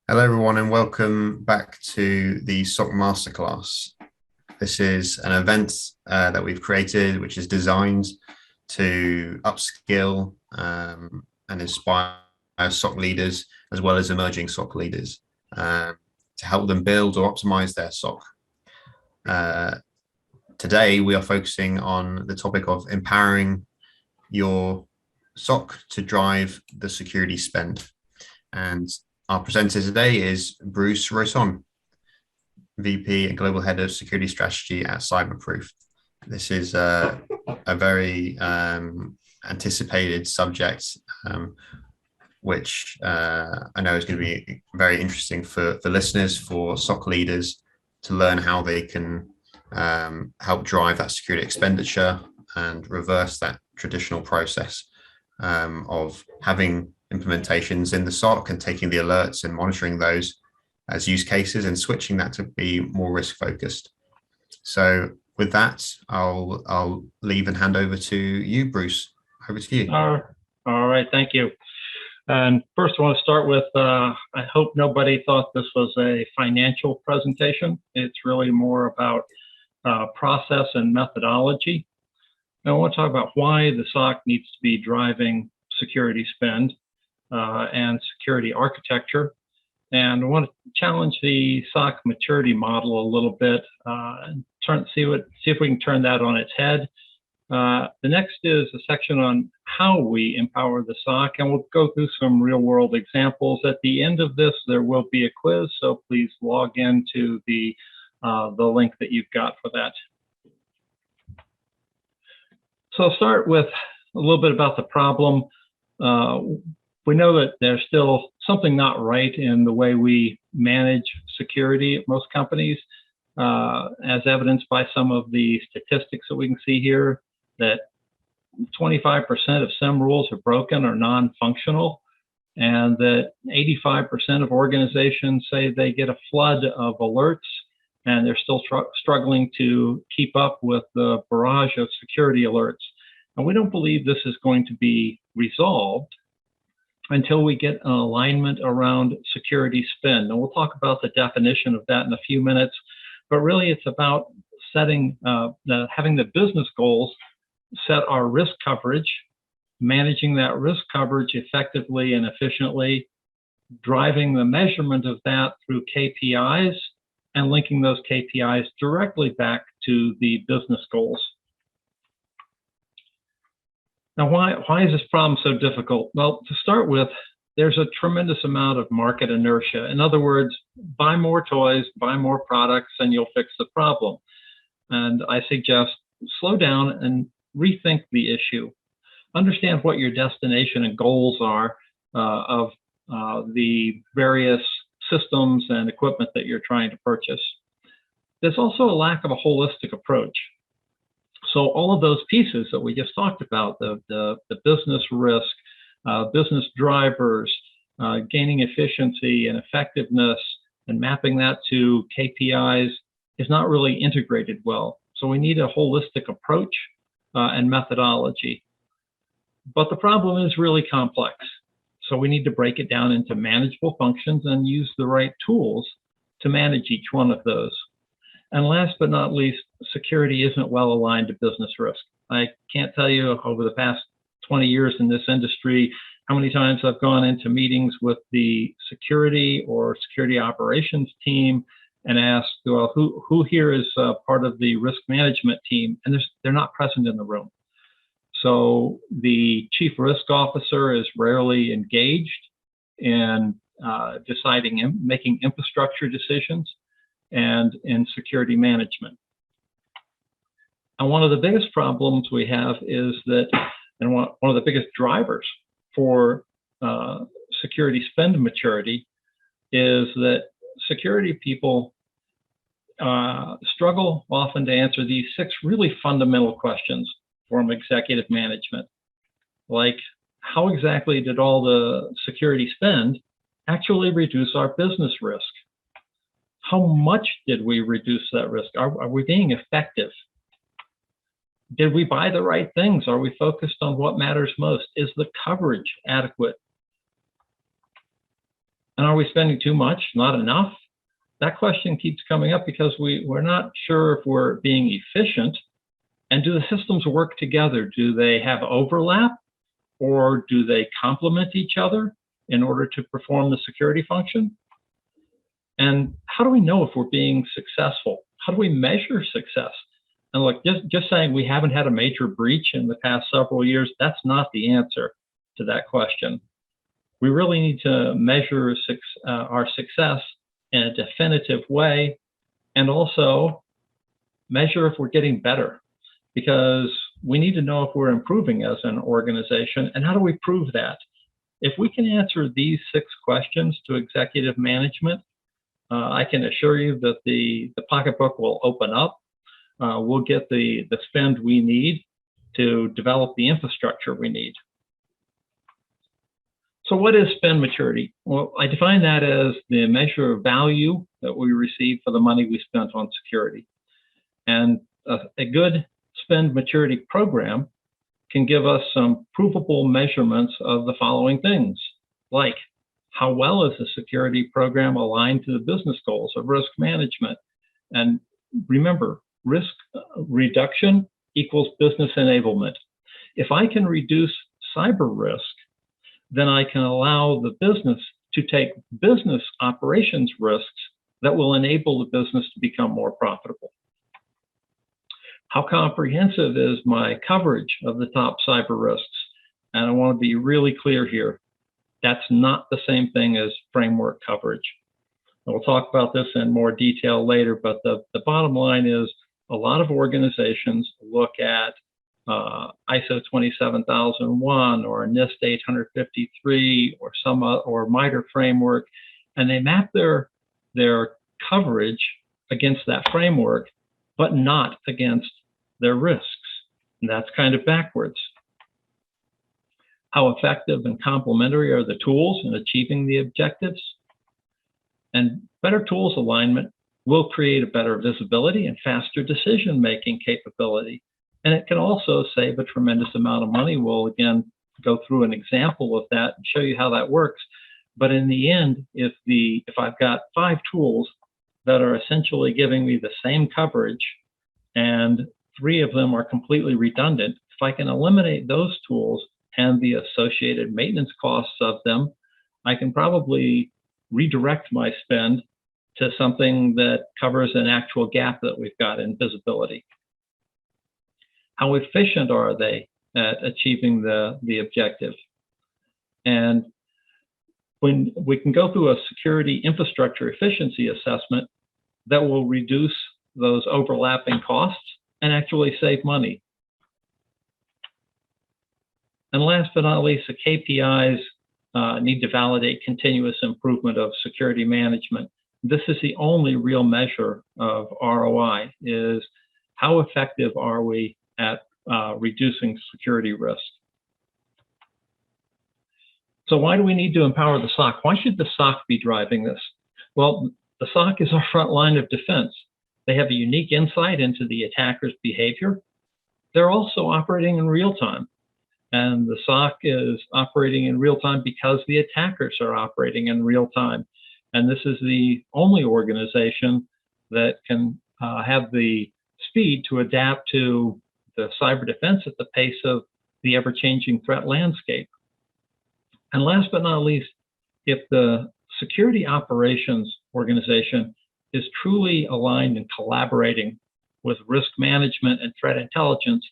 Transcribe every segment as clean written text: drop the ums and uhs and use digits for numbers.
Hello, everyone, and welcome back to the SOC Masterclass. This is an event that we've created, which is designed to upskill and inspire SOC leaders, as well as emerging SOC leaders, to help them build or optimize their SOC. Today, we are focusing on the topic of empowering your SOC to drive the security spend. And our presenter today is Bruce Roson, VP and Global Head of Security Strategy at Cyberproof. This is a very anticipated subject, which I know is going to be very interesting for listeners, for SOC leaders, to learn how they can help drive that security expenditure and reverse that traditional process of having implementations in the SOC and taking the alerts and monitoring those as use cases and switching that to be more risk focused. So with that, I'll leave and hand over to you, Bruce. Over to you. All right, thank you. And first I want to start with, I hope nobody thought this was a financial presentation. It's really more about process and methodology. And I want to talk about why the SOC needs to be driving security spend and security architecture. And I want to challenge the SOC maturity model a little bit and see if we can turn that on its head. The next is a section on how we empower the SOC, and we'll go through some real world examples. At the end of this, there will be a quiz, so please log into the link that you've got for that. So I'll start with a little bit about the problem. We know that there's still something not right in the way we manage security at most companies, as evidenced by some of the statistics that we can see here, that 25% of SIM rules are broken or non-functional, and that 85% of organizations say they get a flood of alerts, and they're still struggling to keep up with the barrage of security alerts. And we don't believe this is going to be resolved until we get an alignment around security spend. And we'll talk about the definition of that in a few minutes, but really it's about having the business goals set our risk coverage, managing that risk coverage effectively and efficiently, driving the measurement of that through KPIs, and linking those KPIs directly back to the business goals. Now, why is this problem so difficult? Well, to start with, there's a tremendous amount of market inertia. In other words, buy more toys, buy more products, and you'll fix the problem. And I suggest slow down and rethink the issue. Understand what your destination and goals are of the various systems and equipment that you're trying to purchase. There's also a lack of a holistic approach. So all of those pieces that we just talked about, the business risk, business drivers, gaining efficiency and effectiveness, and mapping that to KPIs is not really integrated well. So we need a holistic approach and methodology. But the problem is really complex. So we need to break it down into manageable functions and use the right tools to manage each one of those. And last but not least, security isn't well aligned to business risk. I can't tell you over the past 20 years in this industry how many times I've gone into meetings with the security or security operations team and asked, well, who here is part of the risk management team? And they're not present in the room. So the chief risk officer is rarely engaged in making infrastructure decisions and in security management. And one of the biggest problems we have is that, and one of the biggest drivers for security spend maturity is that security people struggle often to answer these 6 really fundamental questions from executive management. Like, how exactly did all the security spend actually reduce our business risk? How much did we reduce that risk? Are we being effective? Did we buy the right things? Are we focused on what matters most? Is the coverage adequate? And are we spending too much, not enough? That question keeps coming up because we're not sure if we're being efficient. And do the systems work together? Do they have overlap, or do they complement each other in order to perform the security function? And how do we know if we're being successful? How do we measure success? And look, just saying we haven't had a major breach in the past several years, that's not the answer to that question. We really need to measure our success in a definitive way, and also measure if we're getting better, because we need to know if we're improving as an organization. And how do we prove that? If we can answer these 6 questions to executive management, I can assure you that the pocketbook will open up. We'll get the spend we need to develop the infrastructure we need. So what is spend maturity? Well, I define that as the measure of value that we receive for the money we spent on security. And a good spend maturity program can give us some provable measurements of the following things, like how well is the security program aligned to the business goals of risk management? And remember, risk reduction equals business enablement. If I can reduce cyber risk, then I can allow the business to take business operations risks that will enable the business to become more profitable. How comprehensive is my coverage of the top cyber risks? And I want to be really clear here. That's not the same thing as framework coverage. And we'll talk about this in more detail later, but the bottom line is a lot of organizations look at ISO 27001 or NIST 853 or MITRE framework, and they map their coverage against that framework, but not against their risks. And that's kind of backwards. How effective and complementary are the tools in achieving the objectives? And better tools alignment will create a better visibility and faster decision-making capability. And it can also save a tremendous amount of money. We'll again go through an example of that and show you how that works. But in the end, if I've got 5 tools that are essentially giving me the same coverage and 3 of them are completely redundant, if I can eliminate those tools and the associated maintenance costs of them, I can probably redirect my spend to something that covers an actual gap that we've got in visibility. How efficient are they at achieving the objective? And when we can go through a security infrastructure efficiency assessment that will reduce those overlapping costs and actually save money. And last but not least, the KPIs need to validate continuous improvement of security management. This is the only real measure of ROI, is how effective are we at reducing security risk. So why do we need to empower the SOC? Why should the SOC be driving this? Well, the SOC is our front line of defense. They have a unique insight into the attacker's behavior. They're also operating in real time. And the SOC is operating in real time because the attackers are operating in real time. And this is the only organization that can have the speed to adapt to the cyber defense at the pace of the ever-changing threat landscape. And last but not least, if the security operations organization is truly aligned and collaborating with risk management and threat intelligence,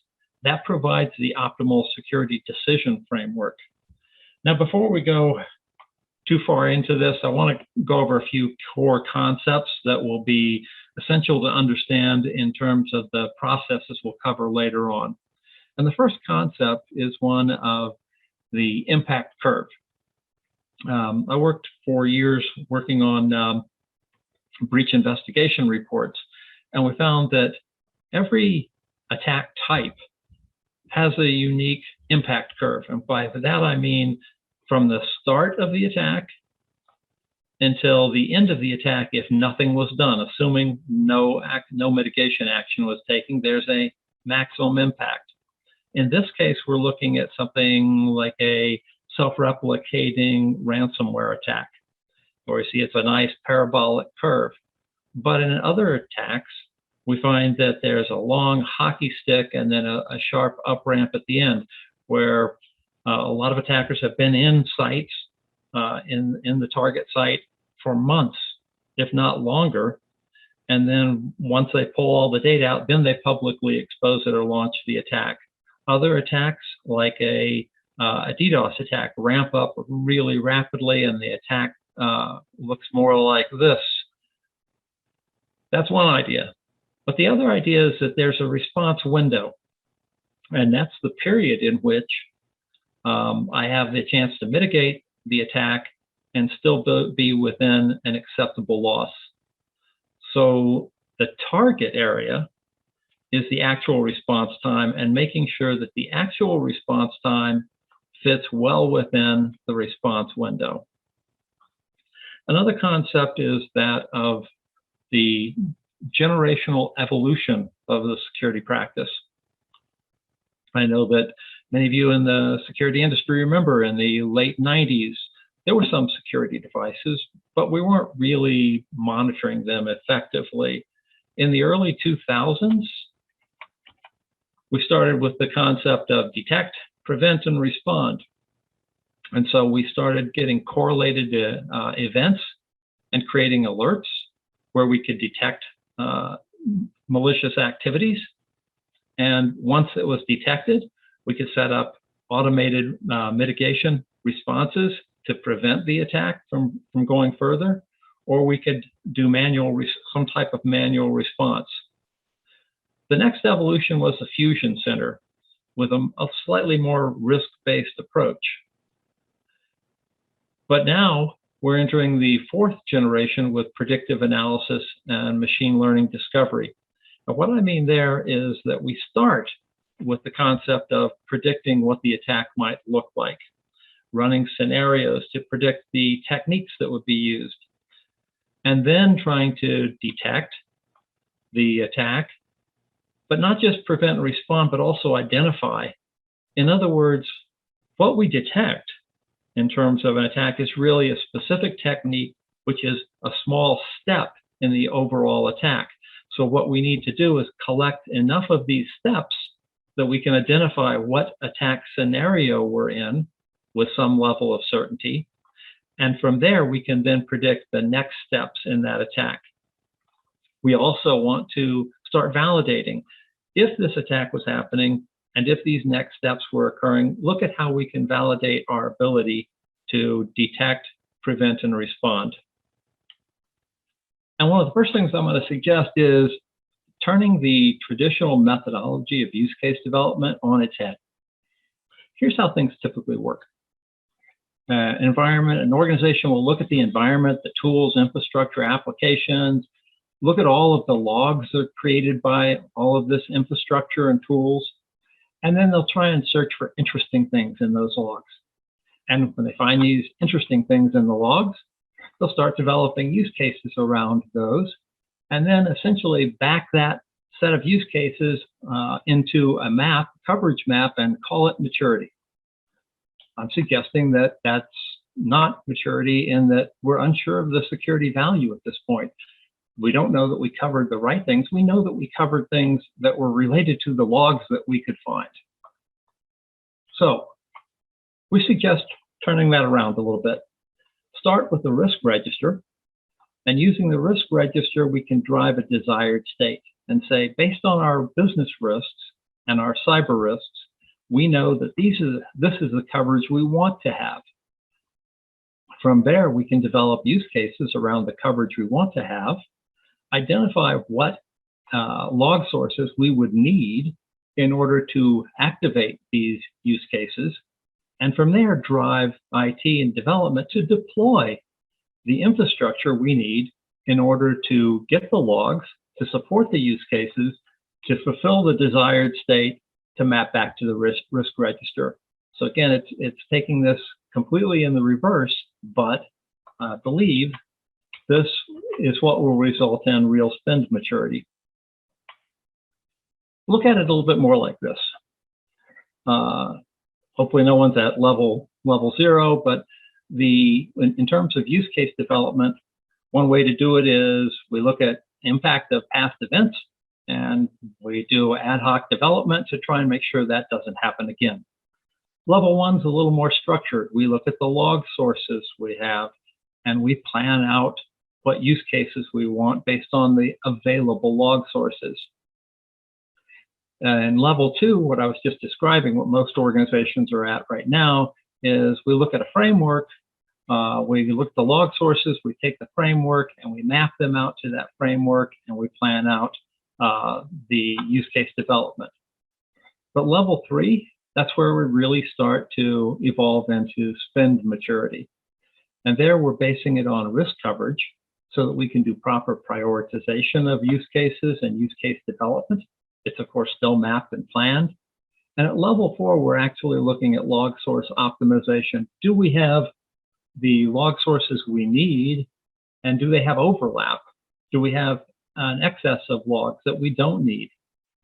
that provides the optimal security decision framework. Now, before we go too far into this, I want to go over a few core concepts that will be essential to understand in terms of the processes we'll cover later on. And the first concept is one of the impact curve. I worked for years working on breach investigation reports, and we found that every attack type has a unique impact curve. And by that, I mean from the start of the attack until the end of the attack, if nothing was done, assuming no mitigation action was taken, there's a maximum impact. In this case, we're looking at something like a self-replicating ransomware attack. or you see it's a nice parabolic curve. But in other attacks, we find that there's a long hockey stick and then a sharp up ramp at the end, where a lot of attackers have been in sites, in the target site for months, if not longer. And then once they pull all the data out, then they publicly expose it or launch the attack. Other attacks, like a DDoS attack, ramp up really rapidly, and the attack looks more like this. That's one idea. But the other idea is that there's a response window, and that's the period in which I have the chance to mitigate the attack and still be within an acceptable loss. So the target area is the actual response time, and making sure that the actual response time fits well within the response window. Another concept is that of the generational evolution of the security practice. I know that many of you in the security industry remember in the late 90s, there were some security devices, but we weren't really monitoring them effectively. In the early 2000s, we started with the concept of detect, prevent, and respond. And so we started getting correlated events and creating alerts where we could detect malicious activities. And once it was detected, we could set up automated mitigation responses to prevent the attack from going further, or we could do some type of manual response. The next evolution was the Fusion Center with a slightly more risk-based approach. But now we're entering the fourth generation with predictive analysis and machine learning discovery. And what I mean there is that we start with the concept of predicting what the attack might look like, running scenarios to predict the techniques that would be used, and then trying to detect the attack, but not just prevent and respond, but also identify. In other words, what we detect in terms of an attack is really a specific technique, which is a small step in the overall attack. So what we need to do is collect enough of these steps that we can identify what attack scenario we're in with some level of certainty. And from there, we can then predict the next steps in that attack. We also want to start validating. If this attack was happening, and if these next steps were occurring, look at how we can validate our ability to detect, prevent, and respond. And one of the first things I'm going to suggest is turning the traditional methodology of use case development on its head. Here's how things typically work. An organization will look at the environment, the tools, infrastructure, applications, look at all of the logs that are created by all of this infrastructure and tools, and then they'll try and search for interesting things in those logs. And when they find these interesting things in the logs, they'll start developing use cases around those, and then essentially back that set of use cases into a map, coverage map, and call it maturity. I'm suggesting that that's not maturity in that we're unsure of the security value at this point. We don't know that we covered the right things. We know that we covered things that were related to the logs that we could find. So we suggest turning that around a little bit. Start with the risk register, and using the risk register, we can drive a desired state and say, based on our business risks and our cyber risks, we know that this is the coverage we want to have. From there, we can develop use cases around the coverage we want to have, identify what log sources we would need in order to activate these use cases, and from there, drive IT and development to deploy the infrastructure we need in order to get the logs, to support the use cases, to fulfill the desired state, to map back to the risk register. So again, it's taking this completely in the reverse, but I believe this is what will result in real spend maturity. Look at it a little bit more like this. Hopefully no one's at level 0, but In terms of use case development, one way to do it is we look at impact of past events, and we do ad hoc development to try and make sure that doesn't happen again. Level 1's a little more structured. We look at the log sources we have, and we plan out what use cases we want based on the available log sources. And level 2, what I was just describing, what most organizations are at right now, is we look at a framework, we look at the log sources, we take the framework and we map them out to that framework, and we plan out the use case development. But level 3, that's where we really start to evolve into spend maturity. And there we're basing it on risk coverage so that we can do proper prioritization of use cases and use case development. It's of course still mapped and planned. And at level 4, we're actually looking at log source optimization. Do we have the log sources we need, and do they have overlap? Do we have an excess of logs that we don't need?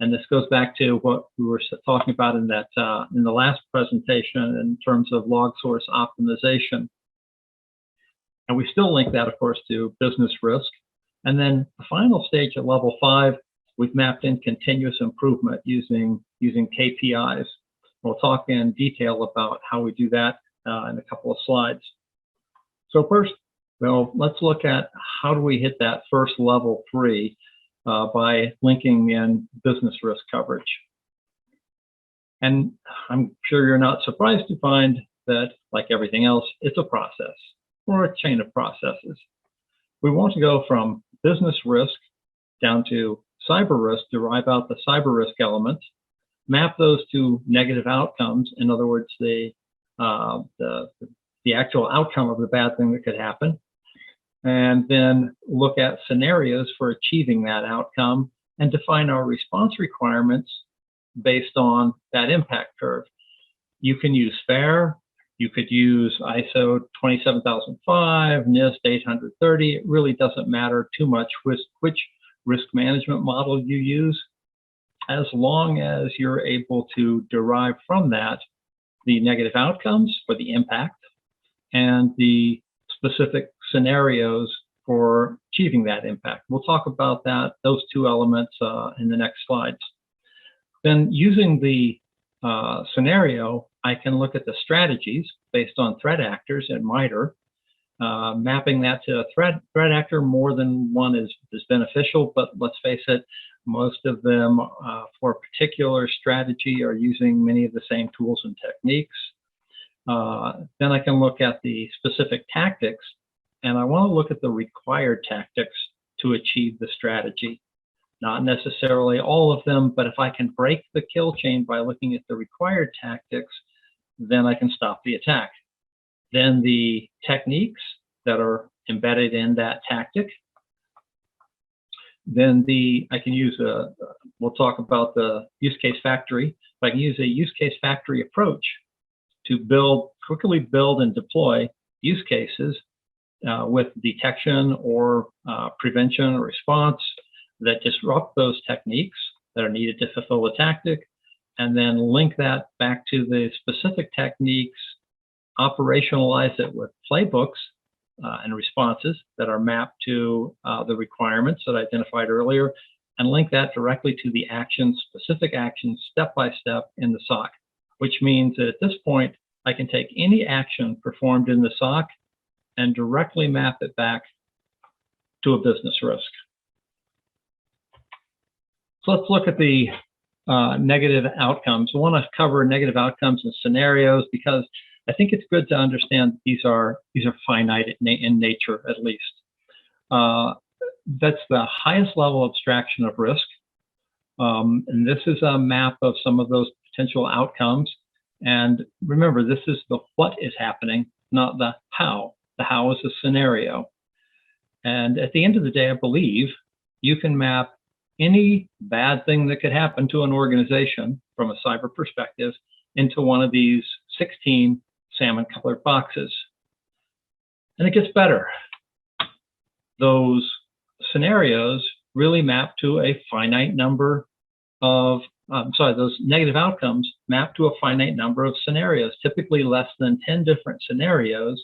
And this goes back to what we were talking about in that in the last presentation in terms of log source optimization. And we still link that, of course, to business risk. And then the final stage at level 5, we've mapped in continuous improvement using KPIs. We'll talk in detail about how we do that in a couple of slides. So first, well, let's look at how do we hit that first level 3 by linking in business risk coverage. And I'm sure you're not surprised to find that, like everything else, it's a process or a chain of processes. We want to go from business risk down to cyber risk, derive out the cyber risk elements, map those to negative outcomes. In other words, the actual outcome of the bad thing that could happen, and then look at scenarios for achieving that outcome and define our response requirements based on that impact curve. You can use FAIR, you could use ISO 27005, NIST 830. It really doesn't matter too much which risk management model you use, as long as you're able to derive from that the negative outcomes for the impact and the specific scenarios for achieving that impact. We'll talk about those two elements in the next slides. Then using the scenario, I can look at the strategies based on threat actors in MITRE. Mapping that to a threat actor, more than one is beneficial, but let's face it, most of them for a particular strategy are using many of the same tools and techniques. Then I can look at the specific tactics, and I want to look at the required tactics to achieve the strategy. Not necessarily all of them, but if I can break the kill chain by looking at the required tactics, then I can stop the attack. Then the techniques that are embedded in that tactic. Then I can use we'll talk about the use case factory. But I can use a use case factory approach to quickly build and deploy use cases with detection or prevention or response that disrupt those techniques that are needed to fulfill the tactic, and then link that back to the specific techniques, operationalize it with playbooks and responses that are mapped to the requirements that I identified earlier, and link that directly to the actions, specific actions, step by step in the SOC, which means that at this point, I can take any action performed in the SOC and directly map it back to a business risk. So let's look at the negative outcomes. I want to cover negative outcomes and scenarios because I think it's good to understand these are finite in nature, at least. That's the highest level abstraction of risk. And this is a map of some of those potential outcomes. And remember, this is the what is happening, not the how. The how is a scenario. And at the end of the day, I believe you can map any bad thing that could happen to an organization from a cyber perspective into one of these 16 salmon-colored boxes. And it gets better. Those scenarios really map to a finite number of, those negative outcomes map to a finite number of scenarios, typically less than 10 different scenarios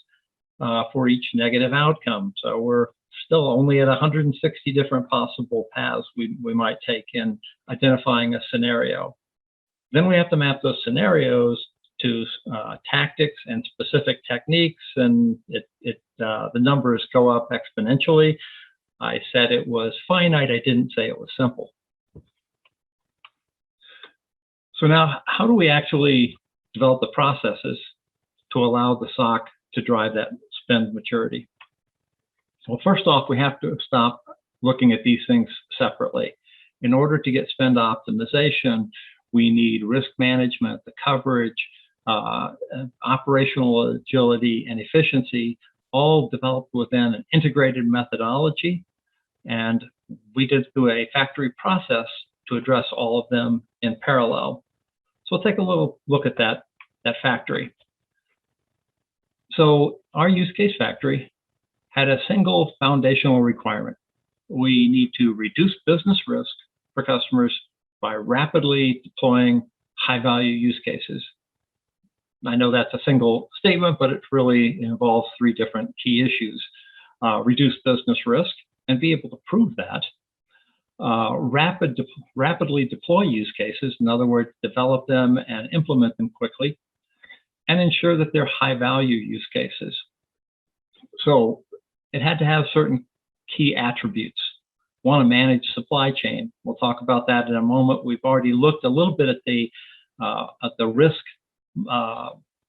for each negative outcome. So we're still only at 160 different possible paths we might take in identifying a scenario. Then we have to map those scenarios to tactics and specific techniques, and the numbers go up exponentially. I said it was finite. I didn't say it was simple. So now, how do we actually develop the processes to allow the SOC to drive that spend maturity? Well, first off, we have to stop looking at these things separately. In order to get spend optimization, we need risk management, the coverage, operational agility, and efficiency, all developed within an integrated methodology. And we did through a factory process to address all of them in parallel. So we'll take a little look at that factory. So our use case factory had a single foundational requirement. We need to reduce business risk for customers by rapidly deploying high-value use cases. I know that's a single statement, but it really involves three different key issues. Reduce business risk and be able to prove that. Rapidly deploy use cases, in other words, develop them and implement them quickly, and ensure that they're high-value use cases. So it had to have certain key attributes. Want to manage supply chain. We'll talk about that in a moment. We've already looked a little bit at the risk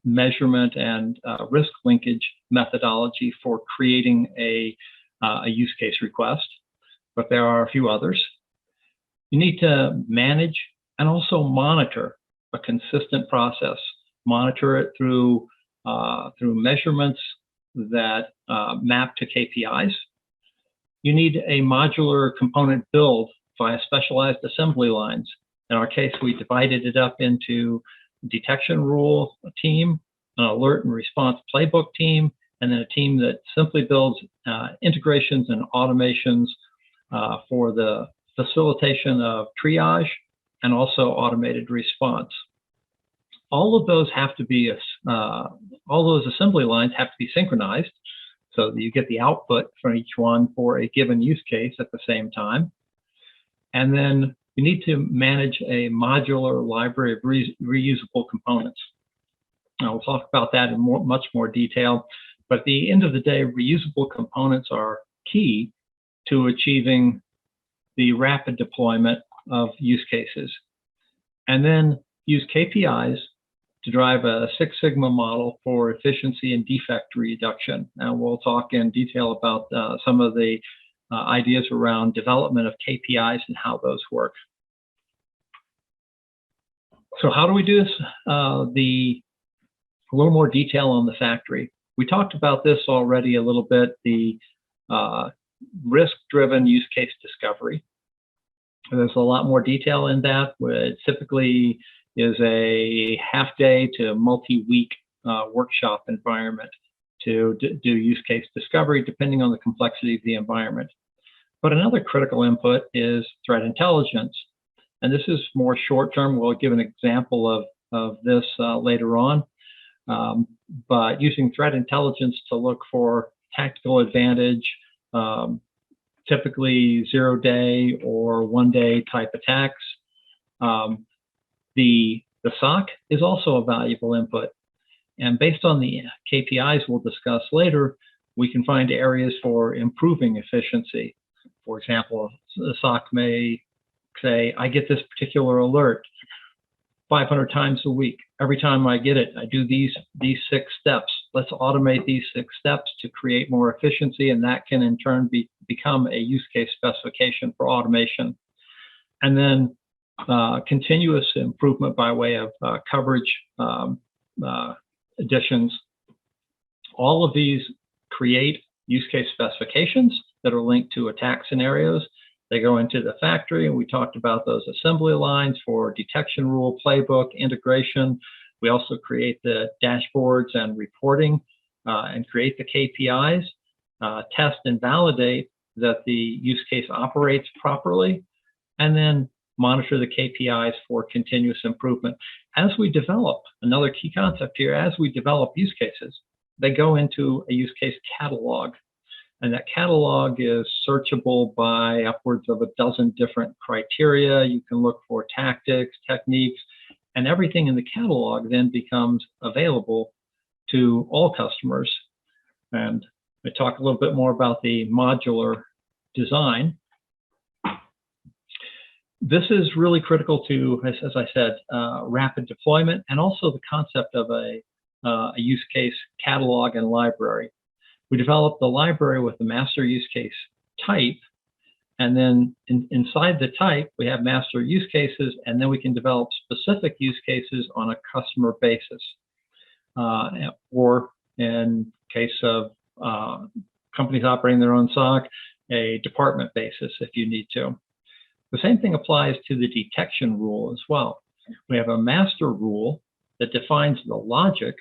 measurement and risk linkage methodology for creating a use case request, but there are a few others. You need to manage and also monitor a consistent process. Monitor it through measurements that map to KPIs. You need a modular component build via specialized assembly lines. In our case, we divided it up into detection rule team, an alert and response playbook team, and then a team that simply builds integrations and automations for the facilitation of triage and also automated response. All of those have to be, all those assembly lines have to be synchronized so that you get the output from each one for a given use case at the same time. And then you need to manage a modular library of reusable components. Now we'll talk about that in much more detail, but at the end of the day, reusable components are key to achieving the rapid deployment of use cases. And then use KPIs to drive a Six Sigma model for efficiency and defect reduction. And we'll talk in detail about some of the ideas around development of KPIs and how those work. So how do we do this? A little more detail on the factory. We talked about this already a little bit, the risk-driven use case discovery. There's a lot more detail in that, which typically is a half-day to multi-week workshop environment to do use case discovery, depending on the complexity of the environment. But another critical input is threat intelligence. And this is more short-term. We'll give an example of this later on. But using threat intelligence to look for tactical advantage, typically 0-day or 1-day type attacks. The SOC is also a valuable input. And based on the KPIs we'll discuss later, we can find areas for improving efficiency. For example, the SOC may say, I get this particular alert 500 times a week. Every time I get it, I do these 6 steps. Let's automate these 6 steps to create more efficiency, and that can in turn become a use case specification for automation. And then continuous improvement by way of coverage additions. All of these create use case specifications that are linked to attack scenarios. They go into the factory, and we talked about those assembly lines for detection rule, playbook, integration. We also create the dashboards and reporting and create the KPIs, test and validate that the use case operates properly, and then monitor the KPIs for continuous improvement. As we develop, another key concept here, as we develop use cases, they go into a use case catalog. And that catalog is searchable by upwards of a dozen different criteria. You can look for tactics, techniques, and everything in the catalog then becomes available to all customers. And I talk a little bit more about the modular design. This is really critical to, as I said, rapid deployment, and also the concept of a use case catalog and library. We developed the library with the master use case type, and then inside the type, we have master use cases, and then we can develop specific use cases on a customer basis. Or in case of companies operating their own SOC, a department basis if you need to. The same thing applies to the detection rule as well. We have a master rule that defines the logic,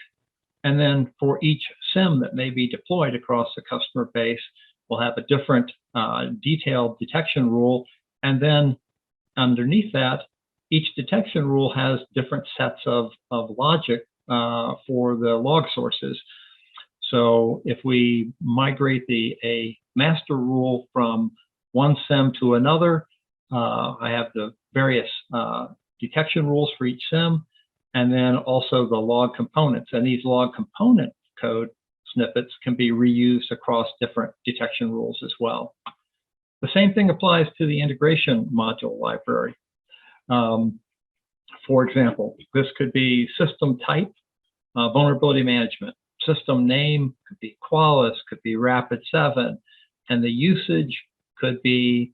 and then for each SIEM that may be deployed across the customer base, we'll have a different detailed detection rule. And then underneath that, each detection rule has different sets of logic for the log sources. So if we migrate a master rule from one SIEM to another, I have the various detection rules for each SIEM, and then also the log components. And these log component code snippets can be reused across different detection rules as well. The same thing applies to the integration module library. For example, this could be system type, vulnerability management. System name could be Qualys, could be Rapid7, and the usage could be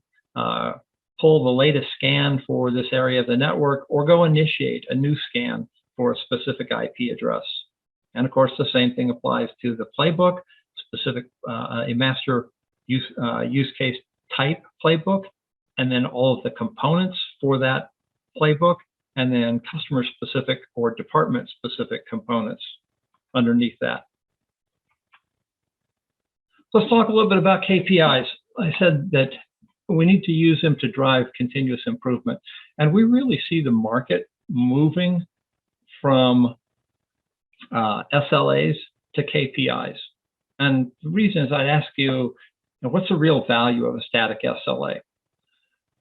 pull the latest scan for this area of the network, or go initiate a new scan for a specific IP address. And of course, the same thing applies to the playbook, specific a master use case type playbook, and then all of the components for that playbook, and then customer specific or department specific components underneath that. Let's talk a little bit about KPIs. I said that we need to use them to drive continuous improvement. And we really see the market moving from SLAs to KPIs. And the reason is I'd ask you, what's the real value of a static SLA?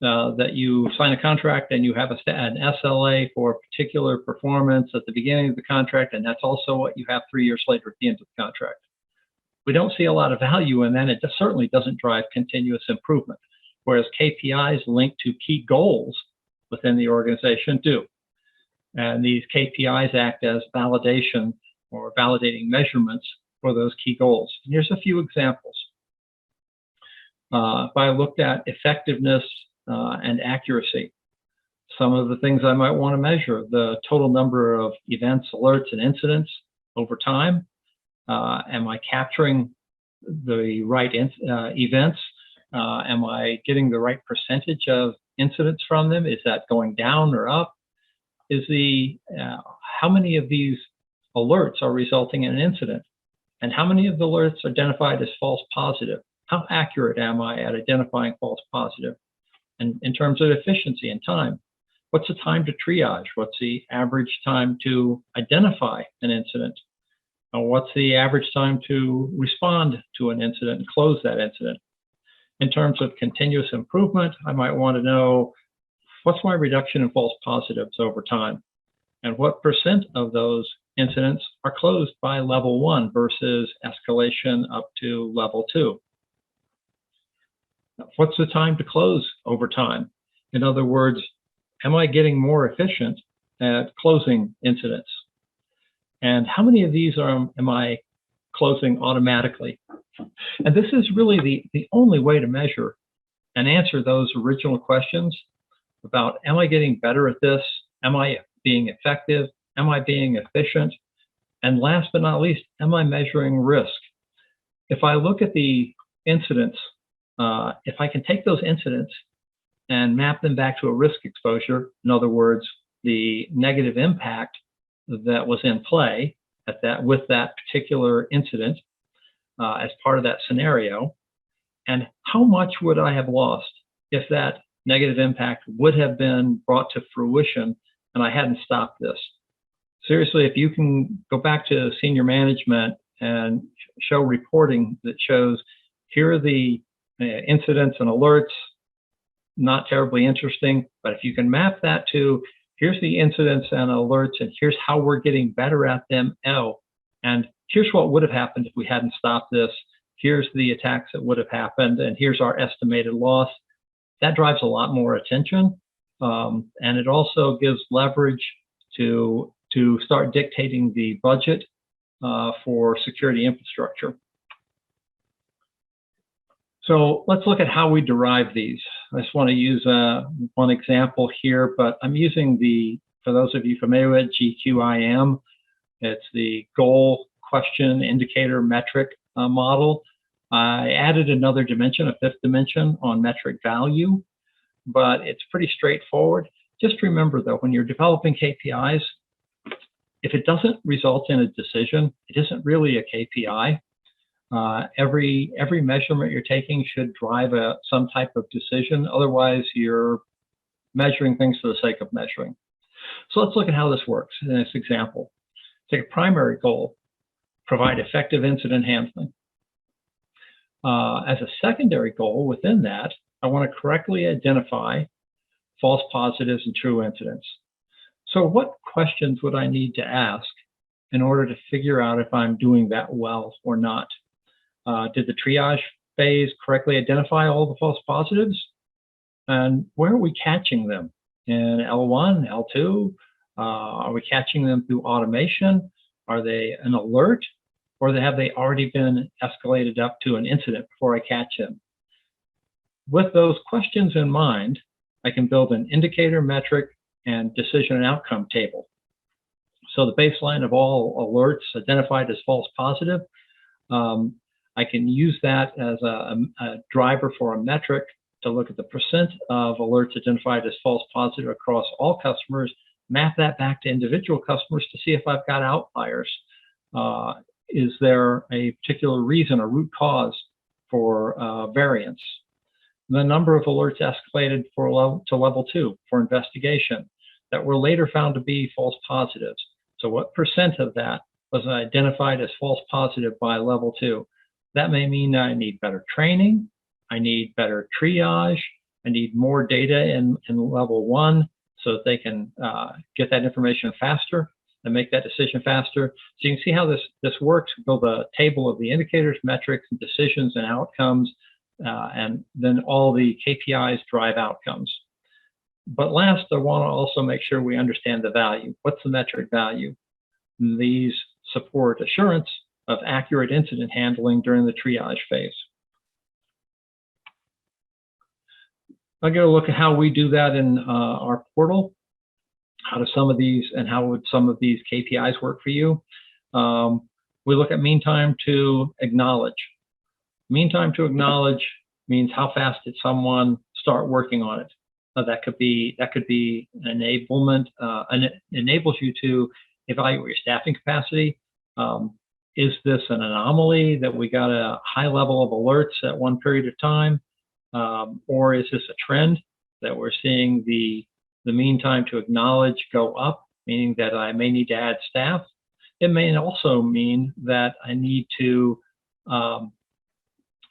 That you sign a contract and you have an SLA for a particular performance at the beginning of the contract, and that's also what you have 3 years later at the end of the contract. We don't see a lot of value in that. It certainly doesn't drive continuous improvement, whereas KPIs linked to key goals within the organization do. And these KPIs act as validation or validating measurements for those key goals. And here's a few examples. If I looked at effectiveness and accuracy, some of the things I might want to measure: the total number of events, alerts, and incidents over time. Am I capturing the right events? Am I getting the right percentage of incidents from them? Is that going down or up? How many of these alerts are resulting in an incident? And how many of the alerts are identified as false positive? How accurate am I at identifying false positive? And in terms of efficiency and time, what's the time to triage? What's the average time to identify an incident? What's the average time to respond to an incident and close that incident? In terms of continuous improvement, I might want to know, what's my reduction in false positives over time? And what percent of those incidents are closed by level 1 versus escalation up to level 2? What's the time to close over time? In other words, am I getting more efficient at closing incidents? And how many of these am I closing automatically? And this is really the only way to measure and answer those original questions about, am I getting better at this? Am I being effective? Am I being efficient? And last but not least, am I measuring risk? If I look at the incidents, if I can take those incidents and map them back to a risk exposure, in other words, the negative impact that was in play with that particular incident as part of that scenario, and how much would I have lost if that negative impact would have been brought to fruition and I hadn't stopped this? Seriously, if you can go back to senior management and show reporting that shows here are the incidents and alerts, not terribly interesting, but if you can map that to here's the incidents and alerts and here's how we're getting better at them, and here's what would have happened if we hadn't stopped this, here's the attacks that would have happened, and here's our estimated loss. That drives a lot more attention, and it also gives leverage to start dictating the budget for security infrastructure. So let's look at how we derive these. I just want to use one example here, but I'm using for those of you familiar with GQIM, it's the goal, question, indicator, metric model. I added another dimension, a fifth dimension on metric value, but it's pretty straightforward. Just remember though, when you're developing KPIs, if it doesn't result in a decision, it isn't really a KPI. Every measurement you're taking should drive some type of decision. Otherwise, you're measuring things for the sake of measuring. So let's look at how this works in this example. Take a primary goal, provide effective incident handling. As a secondary goal within that, I want to correctly identify false positives and true incidents. So what questions would I need to ask in order to figure out if I'm doing that well or not? Did the triage phase correctly identify all the false positives? And where are we catching them? In L1, L2? Are we catching them through automation? Are they an alert? Or have they already been escalated up to an incident before I catch them? With those questions in mind, I can build an indicator, metric, and decision and outcome table. So the baseline of all alerts identified as false positive, I can use that as a driver for a metric to look at the percent of alerts identified as false positive across all customers, map that back to individual customers to see if I've got outliers. Is there a particular reason or root cause for variance? The number of alerts escalated to level 2 for investigation that were later found to be false positives. So what percent of that was identified as false positive by level 2? That may mean I need better training, I need better triage, I need more data in level 1 so that they can get that information faster and make that decision faster. So you can see how this works. Build a table of the indicators, metrics, and decisions and outcomes, and then all the KPIs drive outcomes. But last, I want to also make sure we understand the value. What's the metric value? These support assurance of accurate incident handling during the triage phase. I'm going to look at how we do that in our portal. How would some of these KPIs work for you? We look at mean time to acknowledge. Mean time to acknowledge means how fast did someone start working on it. That could be enablement, and it enables you to evaluate your staffing capacity. Is this an anomaly that we got a high level of alerts at one period of time? Or is this a trend that we're seeing the mean time to acknowledge go up, meaning that I may need to add staff? It may also mean that I need to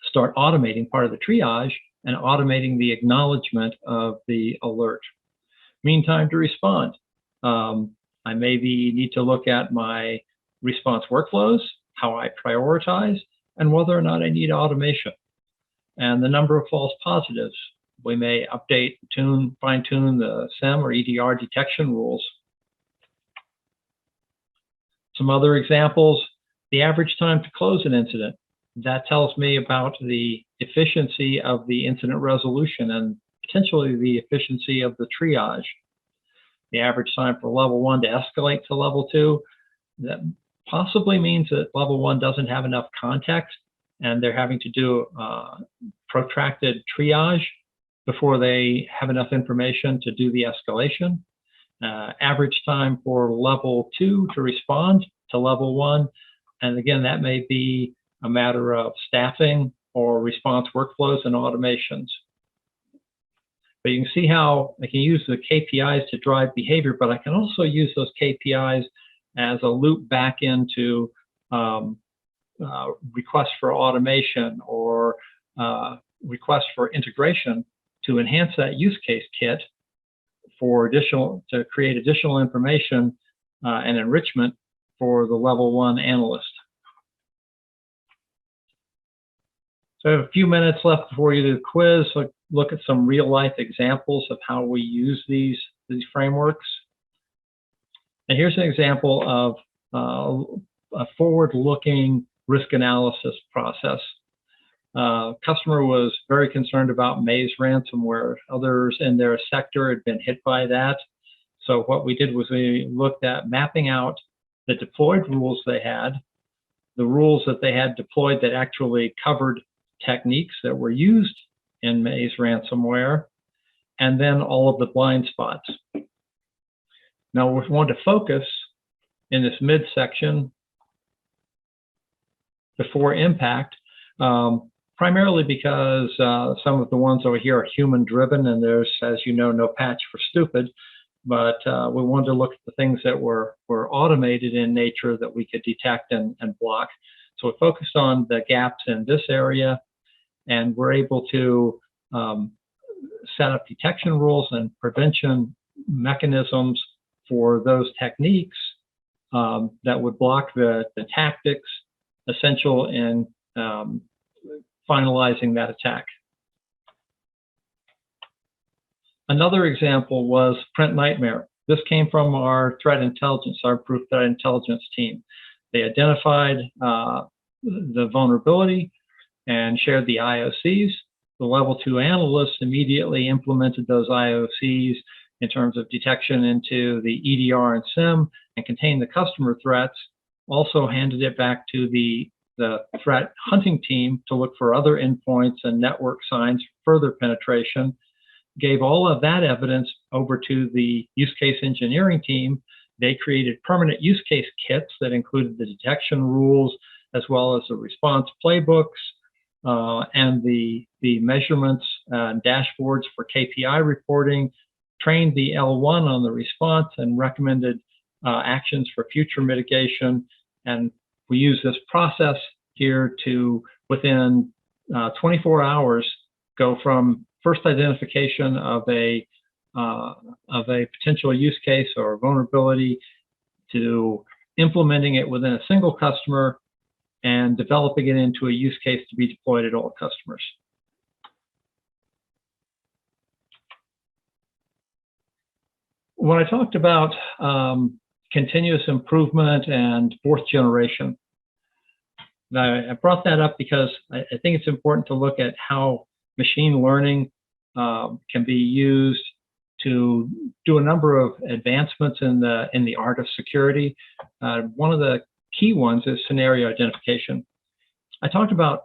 start automating part of the triage and automating the acknowledgement of the alert. Mean time to respond. I maybe need to look at my response workflows, how I prioritize, and whether or not I need automation. And the number of false positives. We may update, fine-tune the SIM or EDR detection rules. Some other examples, the average time to close an incident. That tells me about the efficiency of the incident resolution and potentially the efficiency of the triage. The average time for level 1 to escalate to level 2, that possibly means that level 1 doesn't have enough context and they're having to do protracted triage before they have enough information to do the escalation. Average time for level 2 to respond to level 1. And again, that may be a matter of staffing or response workflows and automations. But you can see how I can use the KPIs to drive behavior, but I can also use those KPIs as a loop back into requests for automation or requests for integration to enhance that use case kit to create additional information and enrichment for the level 1 analyst. So I have a few minutes left before you do the quiz. So look at some real life examples of how we use these frameworks. And here's an example of a forward-looking risk analysis process. Customer was very concerned about Maze ransomware. Others in their sector had been hit by that. So what we did was we looked at mapping out the deployed rules they had, the rules that they had deployed that actually covered techniques that were used in Maze ransomware, and then all of the blind spots. Now we want to focus in this midsection before impact, primarily because some of the ones over here are human driven, and there's, as you know, no patch for stupid. But we wanted to look at the things that were automated in nature that we could detect and block. So we focused on the gaps in this area, and we're able to set up detection rules and prevention mechanisms for those techniques that would block the tactics essential in finalizing that attack. Another example was Print Nightmare. This came from our threat intelligence, our proof threat intelligence team. They identified the vulnerability and shared the IOCs. The level 2 analysts immediately implemented those IOCs in terms of detection into the EDR and SIM and contained the customer threats, also handed it back to the threat hunting team to look for other endpoints and network signs for further penetration, gave all of that evidence over to the use case engineering team. They created permanent use case kits that included the detection rules as well as the response playbooks and the measurements and dashboards for KPI reporting, trained the L1 on the response and recommended actions for future mitigation. And we use this process here to, within 24 hours, go from first identification of a potential use case or vulnerability to implementing it within a single customer and developing it into a use case to be deployed at all customers. When I talked about continuous improvement and fourth generation, I brought that up because I think it's important to look at how machine learning can be used to do a number of advancements in the art of security. One of the key ones is scenario identification. I talked about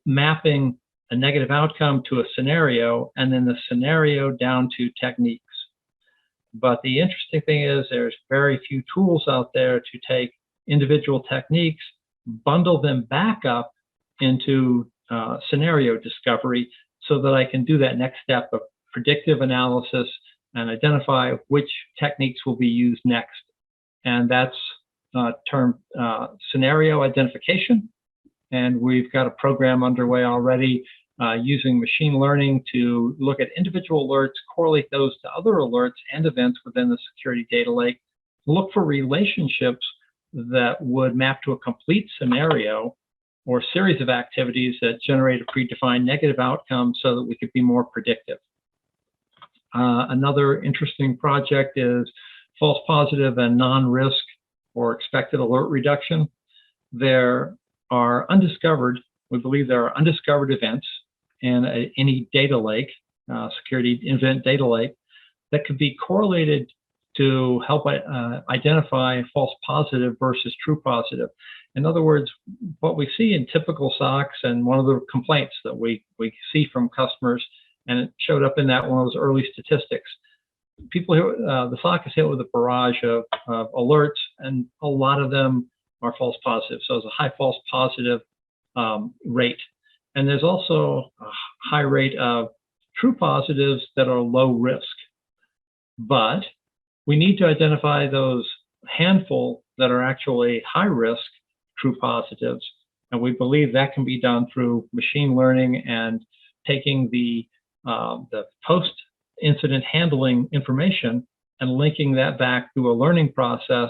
mapping a negative outcome to a scenario and then the scenario down to techniques. But the interesting thing is there's very few tools out there to take individual techniques, bundle them back up into scenario discovery so that I can do that next step of predictive analysis and identify which techniques will be used next. And that's termed scenario identification. And we've got a program underway already using machine learning to look at individual alerts, correlate those to other alerts and events within the security data lake, look for relationships that would map to a complete scenario or series of activities that generate a predefined negative outcome so that we could be more predictive. Another interesting project is false positive and non-risk or expected alert reduction. There are undiscovered, we believe there are undiscovered events in any data lake, security event data lake, that could be correlated to help identify false positive versus true positive. In other words, what we see in typical SOCs, and one of the complaints that we see from customers, and it showed up in that one of those early statistics, people who, the SOC is hit with a barrage of alerts, and a lot of them are false positive. So there's a high false positive rate. And there's also a high rate of true positives that are low risk. But we need to identify those handful that are actually high risk, true positives. And we believe that can be done through machine learning and taking the post-incident handling information and linking that back through a learning process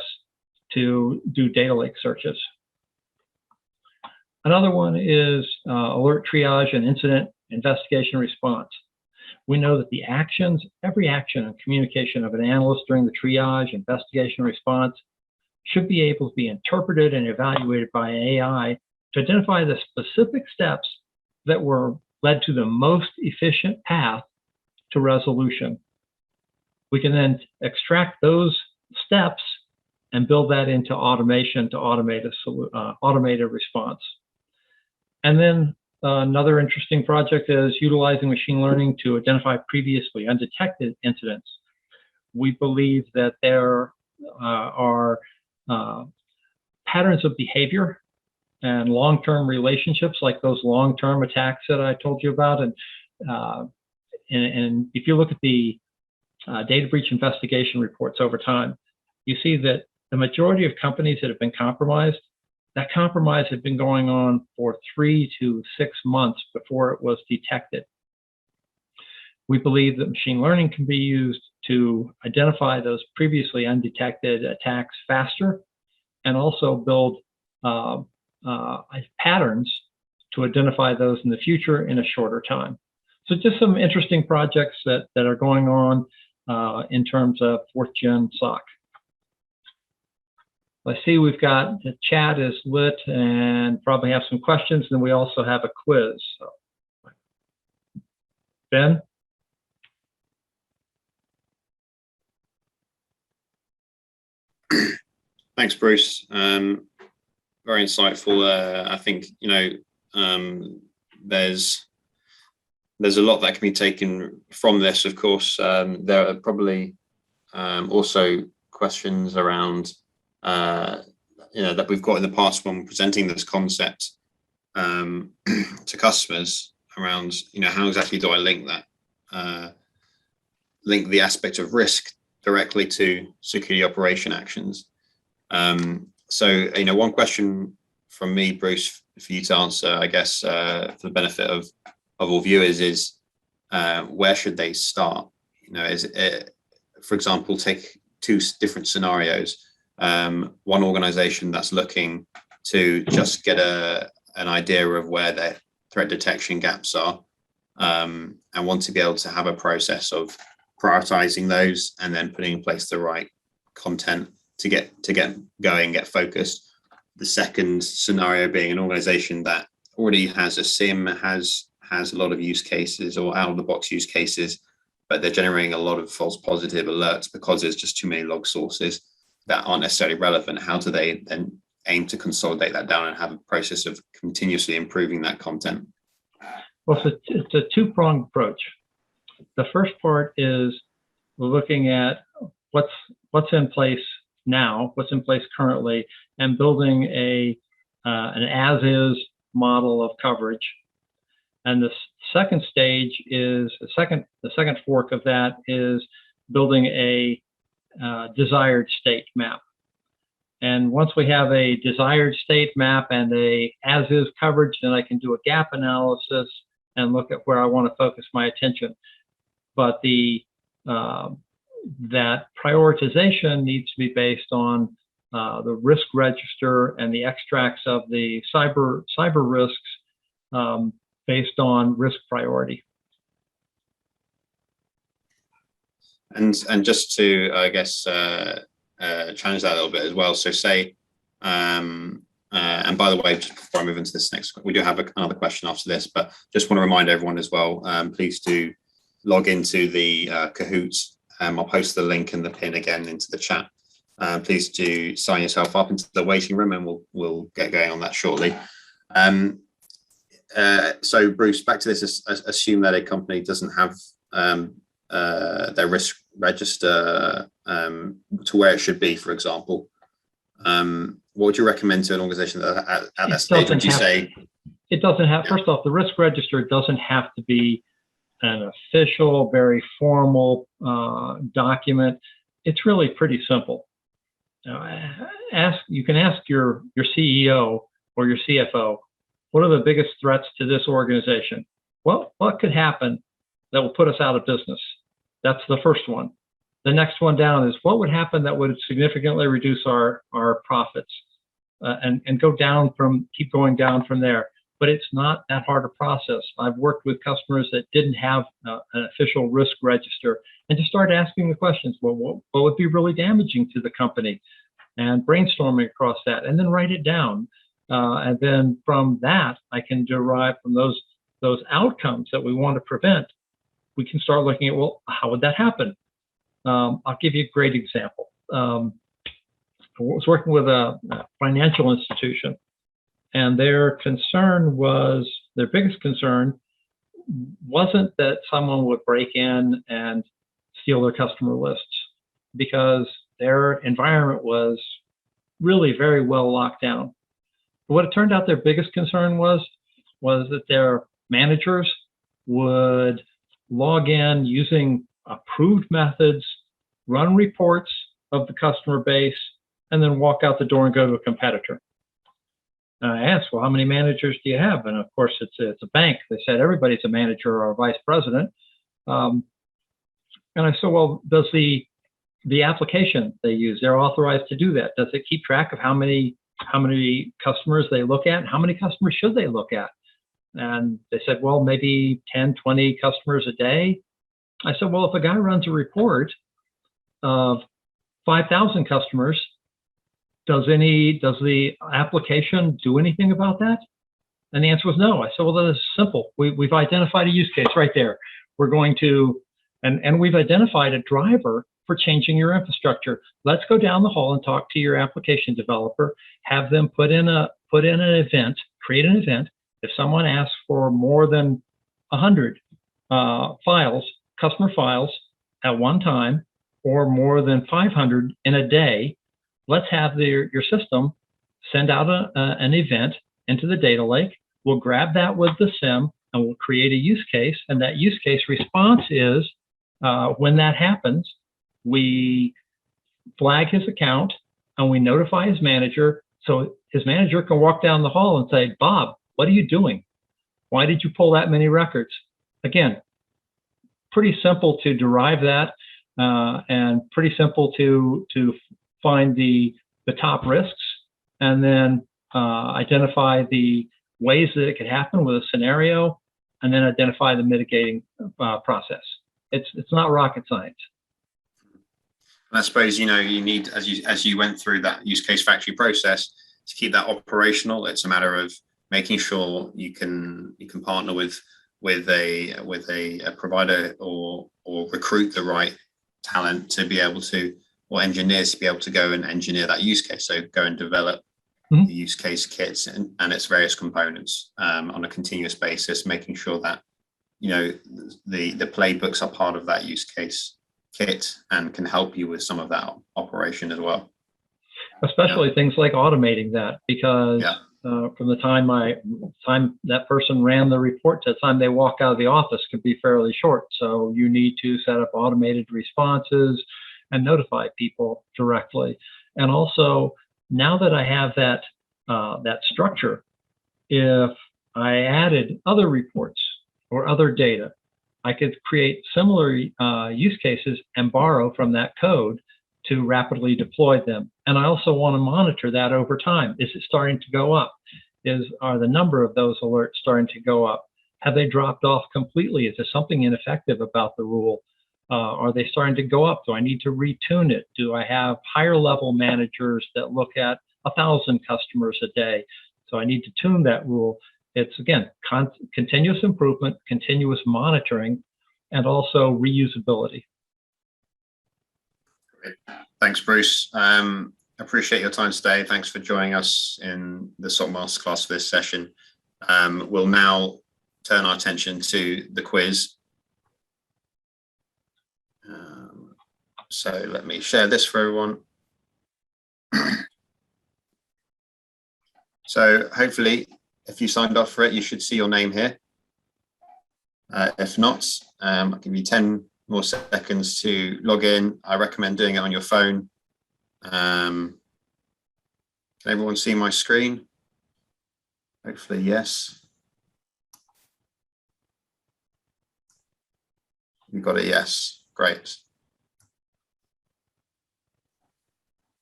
to do data lake searches. Another one is alert triage and incident investigation response. We know that the actions, every action and communication of an analyst during the triage, investigation, response should be able to be interpreted and evaluated by AI to identify the specific steps that were led to the most efficient path to resolution. We can then extract those steps and build that into automation to automate a automated response. And then another interesting project is utilizing machine learning to identify previously undetected incidents. We believe that there are patterns of behavior and long-term relationships, like those long-term attacks that I told you about. And if you look at the data breach investigation reports over time, you see that the majority of companies that have been compromised, that compromise had been going on for 3 to 6 months before it was detected. We believe that machine learning can be used to identify those previously undetected attacks faster, and also build patterns to identify those in the future in a shorter time. So just some interesting projects that are going on in terms of 4th Gen SOC. I see we've got the chat is lit and probably have some questions, and we also have a quiz. So, Ben? Thanks, Bruce. Very insightful. I think, there's a lot that can be taken from this. Of course, there are probably also questions around that we've got in the past when presenting this concept to customers around, how exactly do I link that, link the aspect of risk directly to security operation actions. So, one question from me, Bruce, for you to answer, I guess, for the benefit of all viewers is, where should they start? Is it, for example, take 2 different scenarios. One organization that's looking to just get an idea of where their threat detection gaps are, and want to be able to have a process of prioritizing those and then putting in place the right content to get going, get focused. The second scenario being an organization that already has a SIM, has a lot of use cases or out of the box use cases, but they're generating a lot of false positive alerts because there's just too many log sources that aren't necessarily relevant. How do they then aim to consolidate that down and have a process of continuously improving that content? Well, it's a 2-pronged approach. The first part is we're looking at what's in place now, what's in place currently, and building an as-is model of coverage. And the second stage is the second fork of that is building a desired state map. And once we have a desired state map and a as-is coverage, then I can do a gap analysis and look at where I want to focus my attention. But that prioritization needs to be based on the risk register and the extracts of the cyber risks based on risk priority. And just to, I guess, challenge that a little bit as well. So say, and by the way, just before I move into this next, we do have another question after this, but just want to remind everyone as well, please do log into the Kahoots. I'll post the link and the pin again into the chat. Please do sign yourself up into the waiting room, and we'll get going on that shortly. So Bruce, back to this, assume that a company doesn't have their risk register to where it should be, for example. What would you recommend to an organization that at that stage? Would you say it doesn't have? First off, the risk register doesn't have to be an official, very formal document. It's really pretty simple. You can ask your CEO or your CFO, what are the biggest threats to this organization? Well, what could happen that will put us out of business? That's the first one. The next one down is what would happen that would significantly reduce our profits, and keep going down from there. But it's not that hard a process. I've worked with customers that didn't have an official risk register, and just start asking the questions. Well, what would be really damaging to the company? And brainstorming across that, and then write it down. And then from that, I can derive from those outcomes that we want to prevent. We can start looking at, well, how would that happen? I'll give you a great example. I was working with a financial institution, and their biggest concern wasn't that someone would break in and steal their customer lists, because their environment was really very well locked down. But what it turned out their biggest concern was that their managers would log in using approved methods, run reports of the customer base, and then walk out the door and go to a competitor. And I asked, well, how many managers do you have? And of course, it's a bank. They said everybody's a manager or a vice president. And I said, well, does the application they use, they're authorized to do that, does it keep track of how many customers they look at? How many customers should they look at? And they said, well, maybe 10, 20 customers a day. I said, well, if a guy runs a report of 5,000 customers, does the application do anything about that? And the answer was no. I said, well, that is simple. We've identified a use case right there. We're going to, and we've identified a driver for changing your infrastructure. Let's go down the hall and talk to your application developer, have them put in an event, create an event. If someone asks for more than 100 customer files at one time, or more than 500 in a day, let's have your system send out an event into the data lake. We'll grab that with the SIM, and we'll create a use case. And that use case response is, when that happens, we flag his account and we notify his manager. So his manager can walk down the hall and say, Bob, what are you doing? Why did you pull that many records? Again, pretty simple to derive that, and pretty simple to find the top risks, and then identify the ways that it could happen with a scenario, and then identify the mitigating process. It's not rocket science. And I suppose, you need, as you went through that use case factory process, to keep that operational, it's a matter of making sure you can partner with a provider or recruit the right talent to be able to, or engineers to be able to go and engineer that use case. So go and develop the use case kits and its various components on a continuous basis, making sure that the playbooks are part of that use case kit and can help you with some of that operation as well. Especially things like automating that, because from the time that person ran the report to the time they walk out of the office could be fairly short. So you need to set up automated responses and notify people directly. And also, now that I have that structure, if I added other reports or other data, I could create similar use cases and borrow from that code to rapidly deploy them. And I also want to monitor that over time. Is it starting to go up? Are the number of those alerts starting to go up? Have they dropped off completely? Is there something ineffective about the rule? Are they starting to go up? Do I need to retune it? Do I have higher level managers that look at 1,000 customers a day? So I need to tune that rule. It's, again, continuous improvement, continuous monitoring, and also reusability. Great. Thanks, Bruce. Appreciate your time today. Thanks for joining us in the SOC Masterclass for this session. We'll now turn our attention to the quiz. So let me share this for everyone. So hopefully, if you signed off for it, you should see your name here. If not, I'll give you 10 more seconds to log in. I recommend doing it on your phone. Can everyone see my screen? Hopefully, yes. You got it, yes. Great.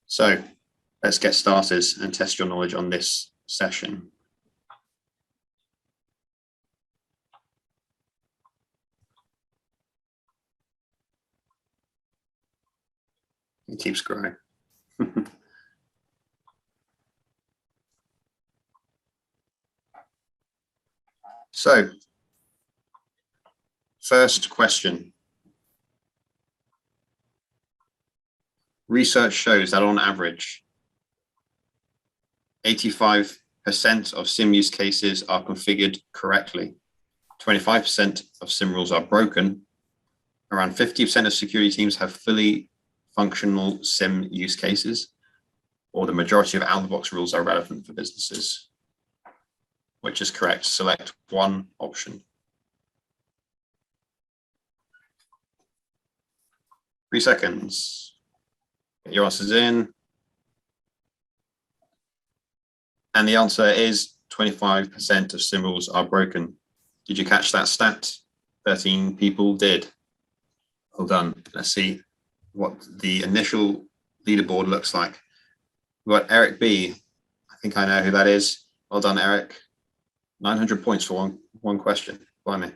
So let's get started and test your knowledge on this session. It keeps growing. So, first question. Research shows that on average, 85% of SIM use cases are configured correctly. 25% of SIM rules are broken. Around 50% of security teams have fully functional SIM use cases, or the majority of out-of-the-box rules are relevant for businesses. Which is correct? Select one option. 3 seconds. Get your answers in. And the answer is 25% of SIM rules are broken. Did you catch that stat? 13 people did. Well done. Let's see what the initial leaderboard looks like. We've got Eric B. I think I know who that is. Well done, Eric. 900 points for one question. Blimey.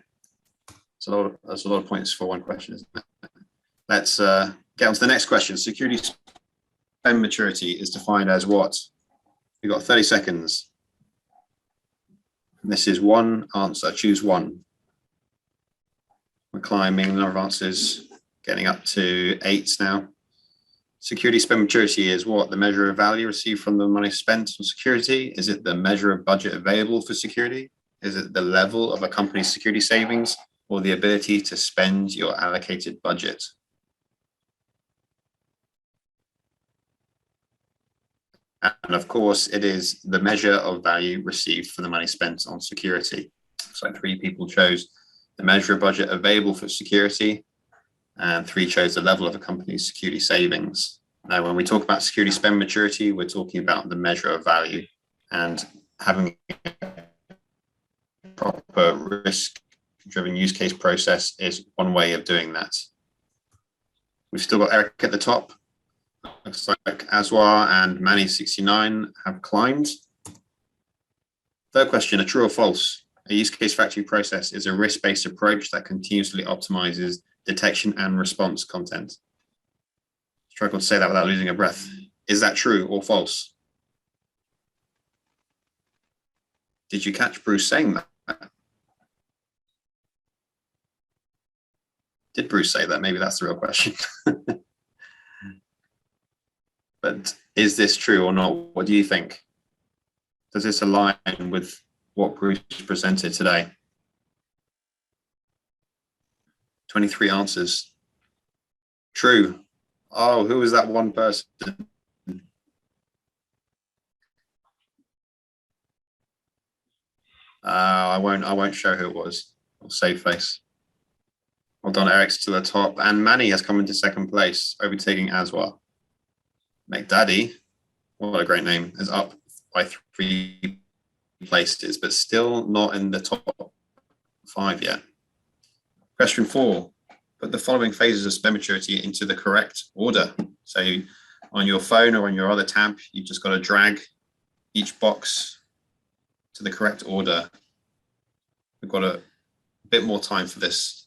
That's a lot of points for one question, isn't it? Let's get on to the next question. Security spend maturity is defined as what? You've got 30 seconds. This is one answer. Choose one. We're climbing the number of answers, getting up to 8 now. Security spend maturity is what? The measure of value received from the money spent on security? Is it the measure of budget available for security? Is it the level of a company's security savings, or the ability to spend your allocated budget? And of course, it is the measure of value received for the money spent on security. So 3 people chose the measure of budget available for security, and 3 chose the level of a company's security savings. Now, when we talk about security spend maturity, we're talking about the measure of value, and having a proper risk-driven use case process is one way of doing that. We've still got Eric at the top. Looks like Aswar and Manny69 have climbed. Third question, a true or false? A use case factory process is a risk-based approach that continuously optimizes detection and response content. Struggle to say that without losing a breath. Is that true or false? Did you catch Bruce saying that? Did Bruce say that? Maybe that's the real question. But is this true or not? What do you think? Does this align with what Bruce presented today? 23 answers. True. Oh, who was that one person? I won't show who it was. I'll save face. Well done, Eric's to the top. And Manny has come into second place, overtaking Aswar. McDaddy, what a great name, is up by 3 places, but still not in the top 5 yet. Question 4, put the following phases of spend maturity into the correct order. So on your phone or on your other tab, you've just got to drag each box to the correct order. We've got a bit more time for this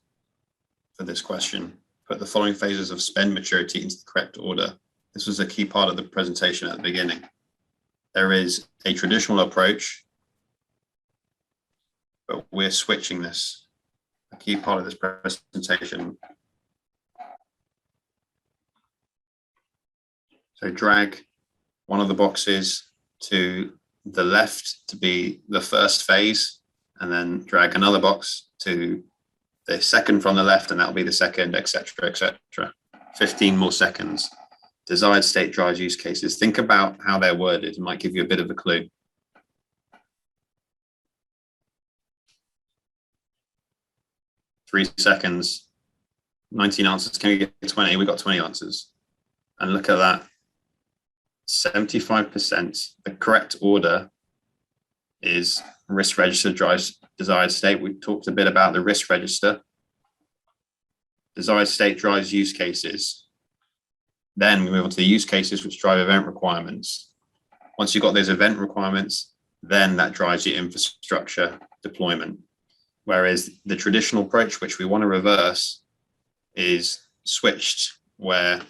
question. Put the following phases of spend maturity into the correct order. This was a key part of the presentation at the beginning. There is a traditional approach, but we're switching this. A key part of this presentation. So drag one of the boxes to the left to be the first phase, and then drag another box to the second from the left, and that'll be the second, etc., etc. 15 more seconds. Desired state drives use cases. Think about how they're worded. It might give you a bit of a clue. Three seconds. 19 answers. Can we get 20? We got 20 answers. And look at that. 75%. The correct order is risk register drives desired state. We talked a bit about the risk register. Desired state drives use cases. Then we move on to the use cases, which drive event requirements. Once you've got those event requirements, then that drives your infrastructure deployment. Whereas the traditional approach, which we want to reverse, is switched, where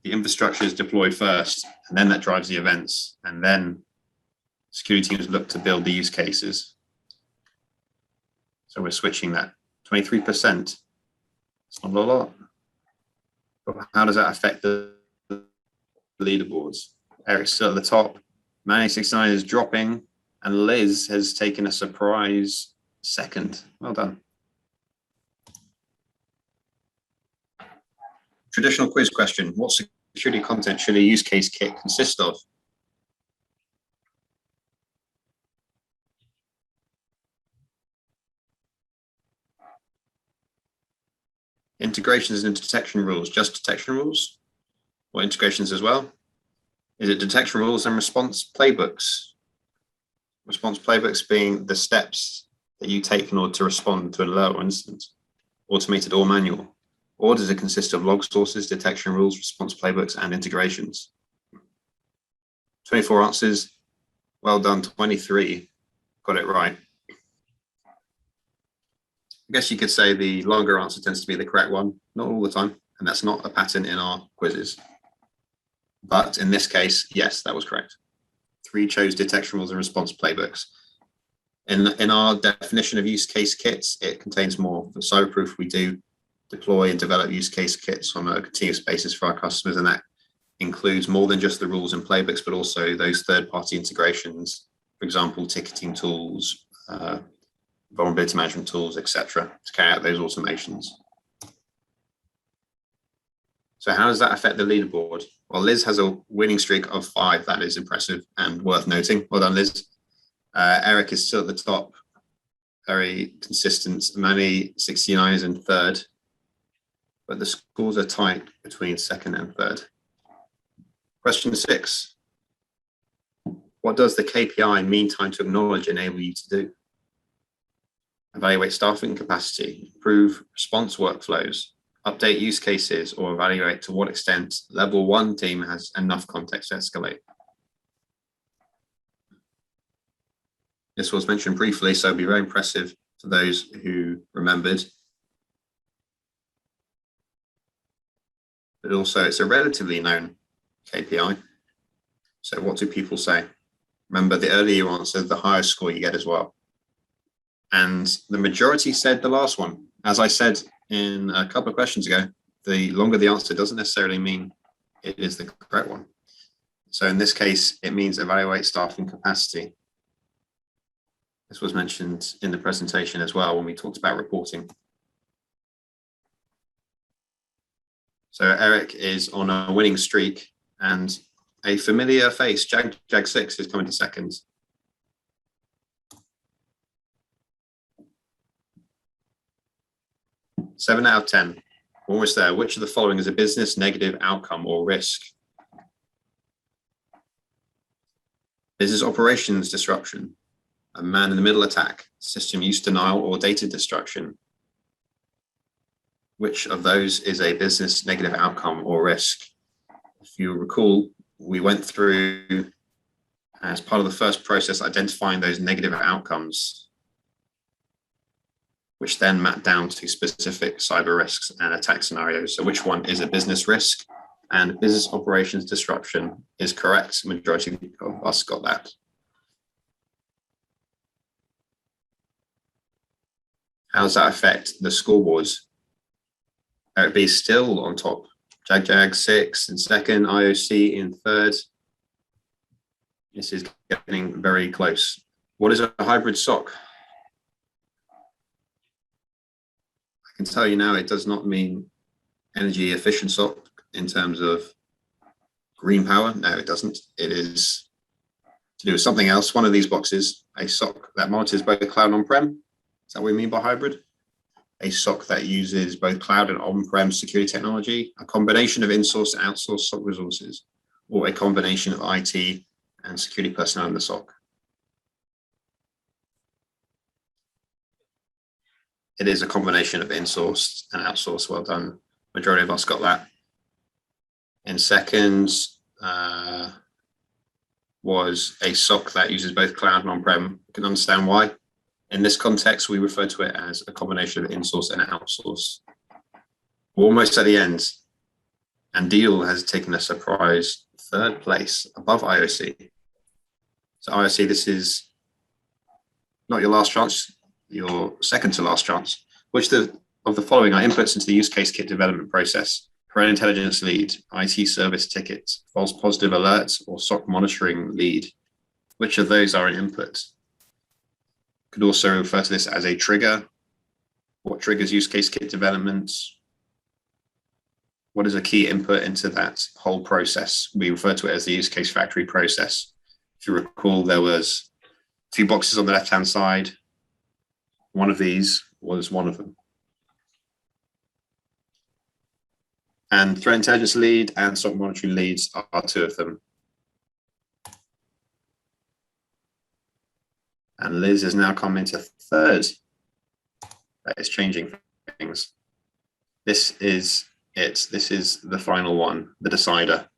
the infrastructure is deployed first, and then that drives the events, and then security teams look to build the use cases. So we're switching that. 23%. It's not a lot. But how does that affect the leaderboards? Eric's still at the top. Man69 is dropping, and Liz has taken a surprise second. Well done. Traditional quiz question. What security content should a use case kit consist of? Integrations and detection rules, just detection rules? Or integrations as well? Is it detection rules and response playbooks? Response playbooks being the steps that you take in order to respond to an alert or instance, automated or manual. Or does it consist of log sources, detection rules, response playbooks, and integrations? 24 answers. Well done, 23. Got it right. I guess you could say the longer answer tends to be the correct one, not all the time, and that's not a pattern in our quizzes. But in this case, yes, that was correct. 3 chose detection rules and response playbooks. In our definition of use case kits, it contains more. For cyberproof, we do deploy and develop use case kits on a continuous basis for our customers, and that includes more than just the rules and playbooks, but also those third-party integrations, for example, ticketing tools, vulnerability management tools, etc., to carry out those automations. So how does that affect the leaderboard? Well, Liz has a winning streak of 5. That is impressive and worth noting. Well done, Liz. Eric is still at the top, very consistent. Man69 is in third, but the scores are tight between second and third. Question 6. What does the KPI, mean time to acknowledge, enable you to do? Evaluate staffing capacity, improve response workflows, update use cases, or evaluate to what extent level 1 team has enough context to escalate. This was mentioned briefly, so it'll be very impressive to those who remembered. But also, it's a relatively known KPI. So what do people say? Remember, the earlier you answer, the higher score you get as well. And the majority said the last one. As I said in a couple of questions ago, the longer the answer doesn't necessarily mean it is the correct one. So in this case, it means evaluate staffing capacity. This was mentioned in the presentation as well when we talked about reporting. So Eric is on a winning streak, and a familiar face, Jag6, is coming to second. Seven out of 10. Almost there. Which of the following is a business negative outcome or risk? Business operations disruption, a man-in-the-middle attack, system use denial, or data destruction. Which of those is a business negative outcome or risk? If you recall, we went through, as part of the first process, identifying those negative outcomes, which then map down to specific cyber risks and attack scenarios. So which one is a business risk? And business operations disruption is correct. Majority of us got that. How does that affect the scoreboards? Eric B still on top. Jag6 in second, IOC in third. This is getting very close. What is a hybrid SOC? I can tell you now, it does not mean energy efficient SOC in terms of green power. No, it doesn't. It is to do with something else. One of these boxes, a SOC that monitors both cloud and on-prem. Is that what we mean by hybrid? A SOC that uses both cloud and on-prem security technology, a combination of in-source and outsourced SOC resources, or a combination of IT and security personnel in the SOC? It is a combination of in-sourced and outsourced. Well done. Majority of us got that. In seconds, was a SOC that uses both cloud and on-prem. You can understand why. In this context, we refer to it as a combination of in-source and outsource. We're almost at the end, and Deal has taken a surprise third place above IOC. So IOC, this is not your last chance, your second to last chance. Which of the following are inputs into the use case kit development process? Threat intelligence lead, IT service tickets, false positive alerts, or SOC monitoring lead? Which of those are an input? Could also refer to this as a trigger. What triggers use case kit development? What is a key input into that whole process? We refer to it as the use case factory process. If you recall, there was a few boxes on the left-hand side. One of these was one of them. And threat intelligence lead and SOC monitoring leads are two of them. And Liz has now come into third. That is changing things. This is it. This is the final one, the decider.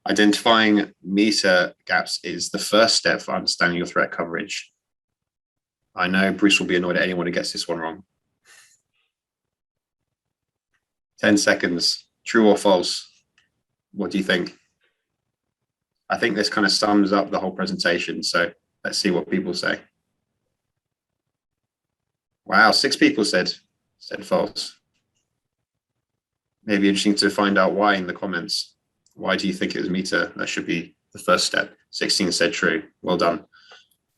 Identifying meter gaps is the first step for understanding your threat coverage. I know Bruce will be annoyed at anyone who gets this one wrong. 10 seconds. True or false? What do you think? I think this kind of sums up the whole presentation. So let's see what people say. Wow, 6 people said false. Maybe interesting to find out why in the comments. Why do you think it was meter? That should be the first step. 16 said true. Well done.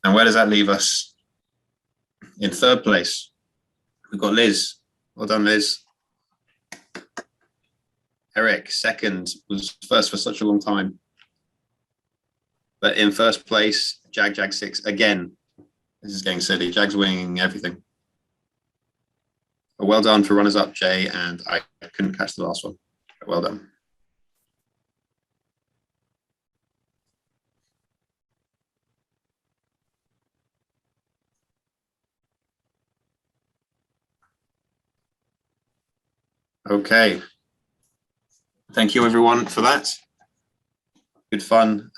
And where does that leave us? In third place, we've got Liz. Well done, Liz. Eric, second, was first for such a long time. But in first place, Jag 6, again. This is getting silly. Jag's winning everything. But well done for runners-up, Jay, and I couldn't catch the last one. But well done. Okay. Thank you, everyone, for that. Good fun.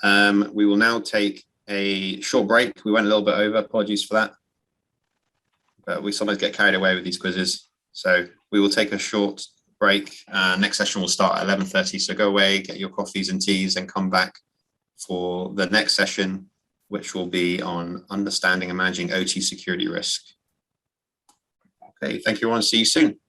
We will now take a short break. We went a little bit over. Apologies for that. But we sometimes get carried away with these quizzes. So we will take a short break. Next session will start at 11:30. So go away, get your coffees and teas, and come back for the next session, which will be on understanding and managing OT security risk. Okay, thank you, everyone. See you soon.